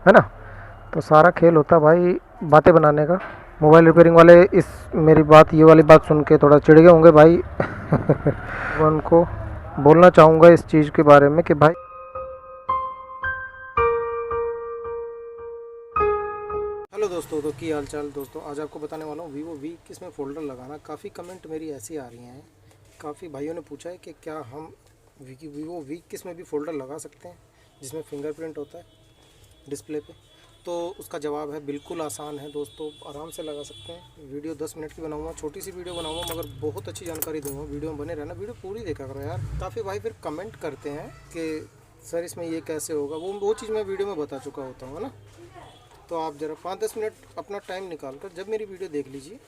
है ना। तो सारा खेल होता भाई बातें बनाने का। मोबाइल रिपेयरिंग वाले इस मेरी बात ये वाली बात सुन के थोड़ा चिढ़ गए होंगे भाई। मैं उनको बोलना चाहूँगा इस चीज़ के बारे में कि भाई हेलो दोस्तों, तो की हाल चाल दोस्तों। आज आपको बताने वाला हूँ वीवो V21 में फ़ोल्डर लगाना। काफ़ी कमेंट मेरी ऐसी आ रही हैं, काफ़ी भाइयों ने पूछा है कि क्या हम वीवो V21 में भी फ़ोल्डर लगा सकते हैं जिसमें फिंगरप्रिंट होता है डिस्प्ले पे। तो उसका जवाब है बिल्कुल आसान है दोस्तों, आराम से लगा सकते हैं। वीडियो 10 मिनट की बनाऊंगा, छोटी सी वीडियो बनाऊंगा मगर बहुत अच्छी जानकारी दूंगा। वीडियो में बने रहना, वीडियो पूरी देखा करो यार। काफ़ी भाई फिर कमेंट करते हैं कि सर इसमें ये कैसे होगा, वो चीज़ मैं वीडियो में बता चुका होता हूँ, है ना। तो आप ज़रा 5-10 मिनट अपना टाइम निकाल कर जब मेरी वीडियो देख लीजिए,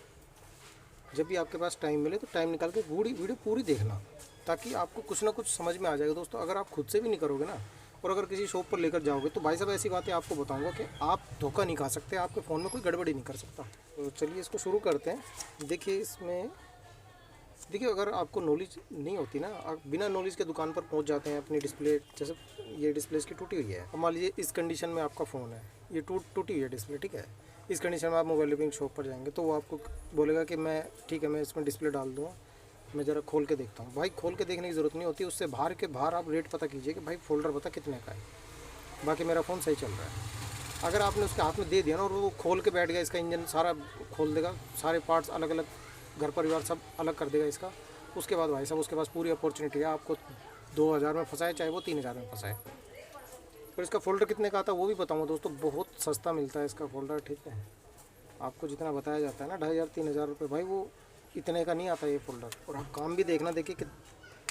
जब भी आपके पास टाइम मिले तो टाइम निकाल के वीडियो पूरी देखना, ताकि आपको कुछ ना कुछ समझ में आ जाएगा दोस्तों। अगर आप खुद से भी नहीं करोगे ना, और अगर किसी शॉप पर लेकर जाओगे तो भाई साहब ऐसी बातें आपको बताऊंगा कि आप धोखा नहीं खा सकते, आपके फ़ोन में कोई गड़बड़ी नहीं कर सकता। तो चलिए इसको शुरू करते हैं। देखिए इसमें देखिए, अगर आपको नॉलेज नहीं होती ना, आप बिना नॉलेज के दुकान पर पहुंच जाते हैं। अपनी डिस्प्ले, जैसे ये डिस्प्ले इसकी टूटी हुई है, अब मान लीजिए इस कंडीशन में आपका फ़ोन है, ये टूटी हुई है डिस्प्ले, ठीक है। इस कंडीशन में आप मोबाइल रिपेयरिंग शॉप पर जाएंगे तो वो आपको बोलेगा कि मैं ठीक है, मैं इसमें डिस्प्ले डाल दूँगा, मैं ज़रा खोल के देखता हूँ। भाई खोल के देखने की ज़रूरत नहीं होती, उससे बाहर आप रेट पता कीजिए कि भाई फ़ोल्डर पता कितने का है, बाकी मेरा फ़ोन सही चल रहा है। अगर आपने उसके हाथ में दे दिया ना और वो खोल के बैठ गया, इसका इंजन सारा खोल देगा, सारे पार्ट्स अलग अलग, घर परिवार सब अलग कर देगा इसका, उसके बाद भाई साहब उसके पास पूरी अपॉर्चुनिटी है आपको 2000 में फंसाए चाहे वो 3000 में फंसाए। फिर इसका फ़ोल्डर कितने का आता है वो भी बताऊँगा दोस्तों, बहुत सस्ता मिलता है इसका फ़ोल्डर, ठीक है। आपको जितना बताया जाता है ना 2500-3000 रुपये, भाई वो इतने का नहीं आता ये फ़ोल्डर। और आप काम भी देखना, देखिए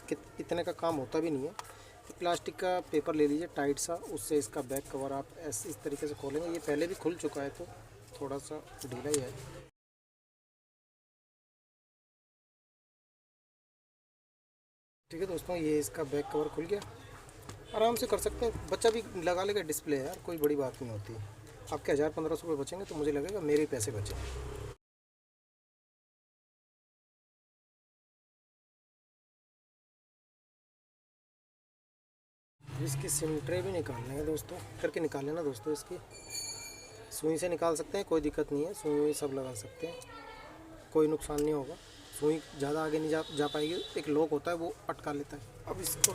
कि इतने का काम होता भी नहीं है। प्लास्टिक का पेपर ले लीजिए टाइट सा, उससे इसका बैक कवर आप ऐसे इस तरीके से खोलेंगे। ये पहले भी खुल चुका है तो थोड़ा सा ढीला ही है। ठीक है दोस्तों, ये इसका बैक कवर खुल गया। आराम से कर सकते हैं, बच्चा भी लगा लेगा डिस्प्ले यार, कोई बड़ी बात नहीं होती। आपके 1000-1500 रुपये बचेंगे तो मुझे लगेगा मेरे ही पैसे बचे। इसकी सिम ट्रे भी निकालना है दोस्तों, करके निकाल लेना दोस्तों। इसकी सुई से निकाल सकते हैं, कोई दिक्कत नहीं है, सुई सब लगा सकते हैं, कोई नुकसान नहीं होगा। सुई ज़्यादा आगे नहीं जा पाएगी, एक लॉक होता है वो अटका लेता है। अब इसको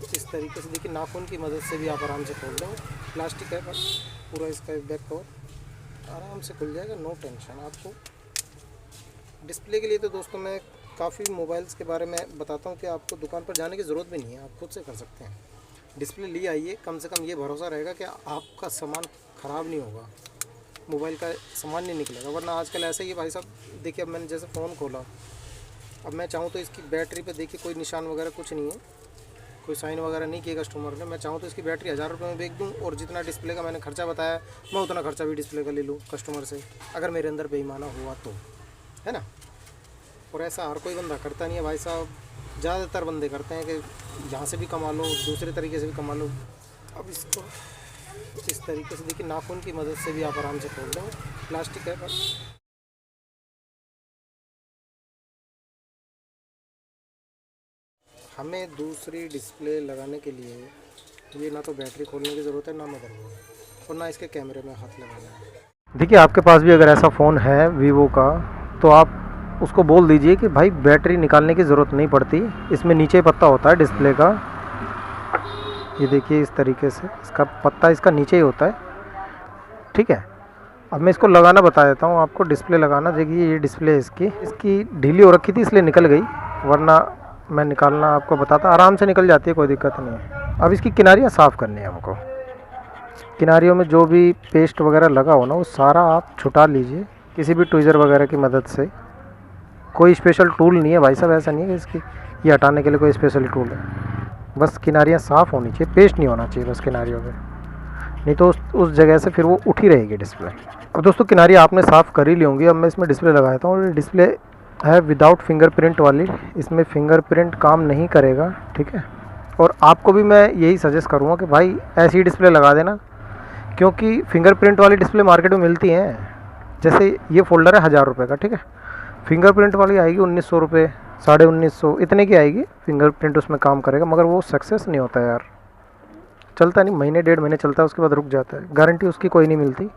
इस तरीके से देखिए, नाखून की मदद से भी आप आराम से खोल देंगे। प्लास्टिक है बस पूरा, इसका बैक कवर आराम से खुल जाएगा, नो टेंशन आपको। डिस्प्ले के लिए तो दोस्तों मैं काफ़ी मोबाइल्स के बारे में बताता हूँ कि आपको दुकान पर जाने की ज़रूरत भी नहीं है, आप खुद से कर सकते हैं। डिस्प्ले ले आइए, कम से कम ये भरोसा रहेगा कि आपका सामान ख़राब नहीं होगा, मोबाइल का सामान नहीं निकलेगा। वरना आजकल ऐसा ही है भाई साहब। देखिए अब मैंने जैसे फ़ोन खोला, अब मैं चाहूँ तो इसकी बैटरी पे देखिए कोई निशान वगैरह कुछ नहीं है, कोई साइन वगैरह नहीं किया कस्टमर ने। मैं चाहूँ तो इसकी बैटरी 1000 रुपये में बेच दूँ और जितना डिस्प्ले का मैंने खर्चा बताया मैं उतना खर्चा भी डिस्प्ले का ले लूँ कस्टमर से, अगर मेरे अंदर बेईमाना हुआ तो, है ना। और ऐसा हर कोई बंदा करता नहीं है भाई साहब, ज़्यादातर बंदे करते हैं कि यहाँ से भी कमा लो, दूसरे तरीके से भी कमा लो। अब इसको इस तरीके से देखिए, नाखून की मदद से भी आप आराम से खोल देंगे। प्लास्टिक है बस। हमें दूसरी डिस्प्ले लगाने के लिए ये ना तो बैटरी खोलने की ज़रूरत है, ना मदरबोर्ड, और ना इसके कैमरे में हाथ लगाना है। देखिए आपके पास भी अगर ऐसा फ़ोन है वीवो का, तो आप उसको बोल दीजिए कि भाई बैटरी निकालने की ज़रूरत नहीं पड़ती, इसमें नीचे पत्ता होता है डिस्प्ले का, ये देखिए इस तरीके से इसका पत्ता इसका नीचे ही होता है, ठीक है। अब मैं इसको लगाना बता देता हूँ आपको। डिस्प्ले लगाना, देखिए ये डिस्प्ले इसकी ढीली हो रखी थी इसलिए निकल गई, वरना मैं निकालना आपको बताता, आराम से निकल जाती है, कोई दिक्कत नहीं है। अब इसकी किनारियाँ साफ़ करनी है हमको। किनारियों में जो भी पेस्ट वगैरह लगा हो ना, वो सारा आप छुटा लीजिए किसी भी ट्विज़र वगैरह की मदद से। कोई स्पेशल टूल नहीं है भाई साहब, ऐसा नहीं है कि इसकी ये हटाने के लिए कोई स्पेशल टूल है। बस किनारियाँ साफ़ होनी चाहिए, पेस्ट नहीं होना चाहिए बस किनारियों पे, नहीं तो उस जगह से फिर वो उठी रहेगी डिस्प्ले। अब दोस्तों किनारियाँ आपने साफ़ कर ही ली होंगी। अब मैं इसमें डिस्प्ले लगाता हूँ, और डिस्प्ले है विदाउट फिंगरप्रिंट वाली, इसमें फिंगरप्रिंट काम नहीं करेगा, ठीक है। और आपको भी मैं यही सजेस्ट करूँगा कि भाई ऐसी डिस्प्ले लगा देना, क्योंकि फिंगरप्रिंट वाली डिस्प्ले मार्केट में मिलती हैं। जैसे ये फ़ोल्डर है 1000 रुपये का, ठीक है, फिंगरप्रिंट वाली आएगी 1900 रुपये, 1950 इतने की आएगी, फिंगरप्रिंट उसमें काम करेगा, मगर वो सक्सेस नहीं होता यार। चलता नहीं, महीने 1.5 महीने चलता है, उसके बाद रुक जाता है, गारंटी उसकी कोई नहीं मिलती,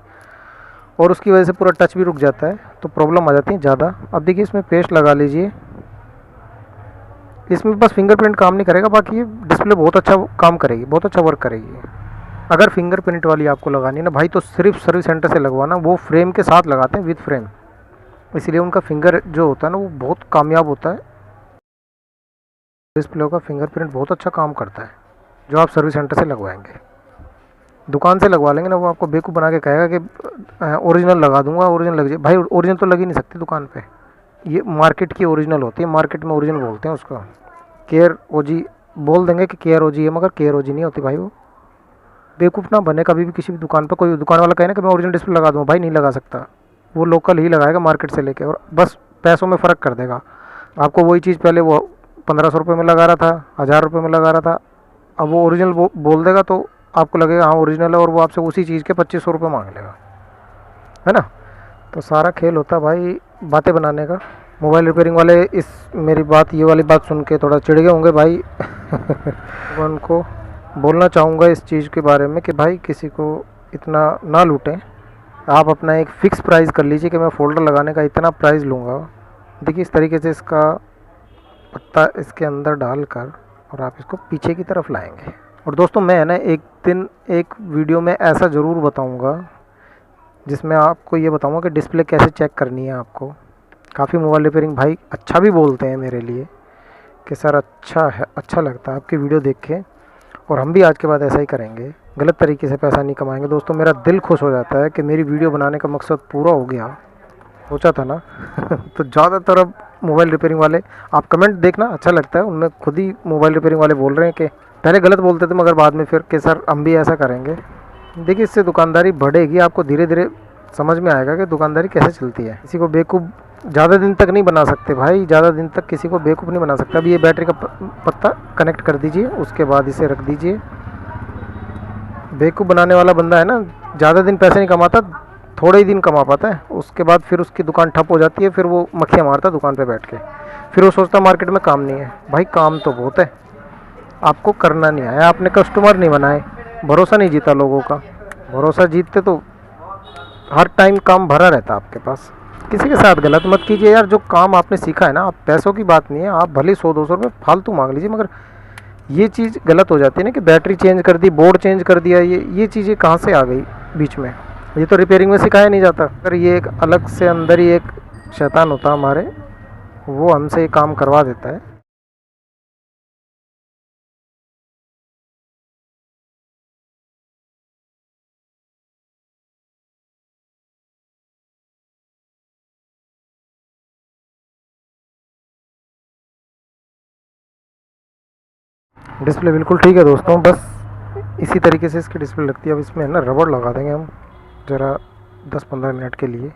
और उसकी वजह से पूरा टच भी रुक जाता है, तो प्रॉब्लम आ जाती है ज़्यादा। अब देखिए इसमें पेस्ट लगा लीजिए, इसमें बस फिंगरप्रिंट काम नहीं करेगा, बाकी ये डिस्प्ले बहुत अच्छा काम करेगी, बहुत अच्छा वर्क करेगी। अगर फिंगरप्रिंट वाली आपको लगानी है ना भाई, तो सिर्फ सर्विस सेंटर से लगवाना, वो फ्रेम के साथ लगाते हैं, विद फ्रेम, इसलिए उनका फिंगर जो होता है ना वो बहुत कामयाब होता है। डिस्प्ले का फिंगरप्रिंट बहुत अच्छा काम करता है, जो आप सर्विस सेंटर से लगवाएंगे। दुकान से लगवा लेंगे ना, वो आपको बेवकूफ़ बना के कहेगा कि ओरिजिनल लगा दूंगा, ओरिजिनल लग जाए। भाई ओरिजिनल तो लग ही नहीं सकती दुकान पे, ये मार्केट की ओरिजिनल होती है, मार्केट में ओरिजिनल बोलते हैं उसको। केयर ओजी बोल देंगे कि केयर ओजी है, मगर केयर ओजी नहीं होती भाई। वो बेवकूफ़ ना बने कभी भी किसी भी दुकान पर, कोई दुकान वाला कहे ना कि मैं ओरिजिनल डिस्प्ले लगा दूँ, भाई नहीं लगा सकता, वो लोकल ही लगाएगा मार्केट से लेके, और बस पैसों में फ़र्क कर देगा आपको। वही चीज़ पहले वो 1500 रुपये में लगा रहा था, 1000 रुपये में लगा रहा था, अब वो ओरिजिनल बोल देगा तो आपको लगेगा हाँ ओरिजिनल है, और वो आपसे उसी चीज़ के 2500 रुपये मांग लेगा, है ना। तो सारा खेल होता है भाई बातें बनाने का। मोबाइल रिपेयरिंग वाले इस मेरी बात, ये वाली बात सुन के थोड़ा चिढ़ गए होंगे भाई। मैं उनको बोलना चाहूँगा इस चीज़ के बारे में कि भाई किसी को इतना ना लूटें, आप अपना एक फ़िक्स प्राइस कर लीजिए कि मैं फ़ोल्डर लगाने का इतना प्राइस लूँगा। देखिए इस तरीके से इसका पत्ता इसके अंदर डालकर और आप इसको पीछे की तरफ लाएंगे। और दोस्तों मैं है ना एक दिन एक वीडियो में ऐसा ज़रूर बताऊंगा जिसमें आपको ये बताऊंगा कि डिस्प्ले कैसे चेक करनी है आपको। काफ़ी मोबाइल रिपेयरिंग भाई अच्छा भी बोलते हैं मेरे लिए कि सर अच्छा है, अच्छा लगता है आपकी वीडियो देख के, और हम भी आज के बाद ऐसा ही करेंगे, गलत तरीके से पैसा नहीं कमाएंगे। दोस्तों मेरा दिल खुश हो जाता है कि मेरी वीडियो बनाने का मकसद पूरा हो गया, सोचा था ना। तो ज़्यादातर अब मोबाइल रिपेयरिंग वाले, आप कमेंट देखना अच्छा लगता है, उनमें खुद ही मोबाइल रिपेयरिंग वाले बोल रहे हैं कि पहले गलत बोलते थे मगर बाद में फिर कि सर हम भी ऐसा करेंगे। देखिए इससे दुकानदारी बढ़ेगी, आपको धीरे धीरे समझ में आएगा कि दुकानदारी कैसे चलती है। किसी को बेवकूफ़ ज़्यादा दिन तक नहीं बना सकते भाई, ज़्यादा दिन तक किसी को बेवकूफ़ नहीं बना सकता। अभी ये बैटरी का पत्ता कनेक्ट कर दीजिए, उसके बाद इसे रख दीजिए। बेवकूफ़ बनाने वाला बंदा है ना, ज़्यादा दिन पैसे नहीं कमाता, थोड़े ही दिन कमा पाता है, उसके बाद फिर उसकी दुकान ठप हो जाती है, फिर वो मक्खियाँ मारता है दुकान पे बैठ के, फिर वो सोचता मार्केट में काम नहीं है। भाई काम तो बहुत है, आपको करना नहीं आया, आपने कस्टमर नहीं बनाए, भरोसा नहीं जीता लोगों का। भरोसा जीतते तो हर टाइम काम भरा रहता आपके पास। किसी के साथ गलत मत कीजिए यार, जो काम आपने सीखा है ना, आप पैसों की बात नहीं है, आप भले 100-200 रुपये फालतू मांग लीजिए, मगर ये चीज़ गलत हो जाती है ना कि बैटरी चेंज कर दी, बोर्ड चेंज कर दिया, ये चीज़ें कहाँ से आ गई बीच में। ये तो रिपेयरिंग में सिखाया नहीं जाता। अगर ये एक अलग से अंदर ही एक शैतान होता हमारे, वो हमसे ये काम करवा देता है। डिस्प्ले बिल्कुल ठीक है दोस्तों, बस इसी तरीके से इसकी डिस्प्ले लगती है। अब इसमें है ना रबड़ लगा देंगे हम ज़रा 10-15 मिनट के लिए।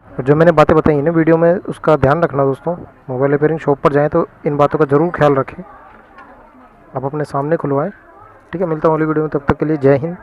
और जो मैंने बातें बताई ना वीडियो में, उसका ध्यान रखना दोस्तों। मोबाइल रिपेयरिंग शॉप पर जाएँ तो इन बातों का ज़रूर ख्याल रखें, आप अपने सामने खुलवाएँ। ठीक है, मिलता हूँ अगली वीडियो में, तब तक के लिए जय हिंद।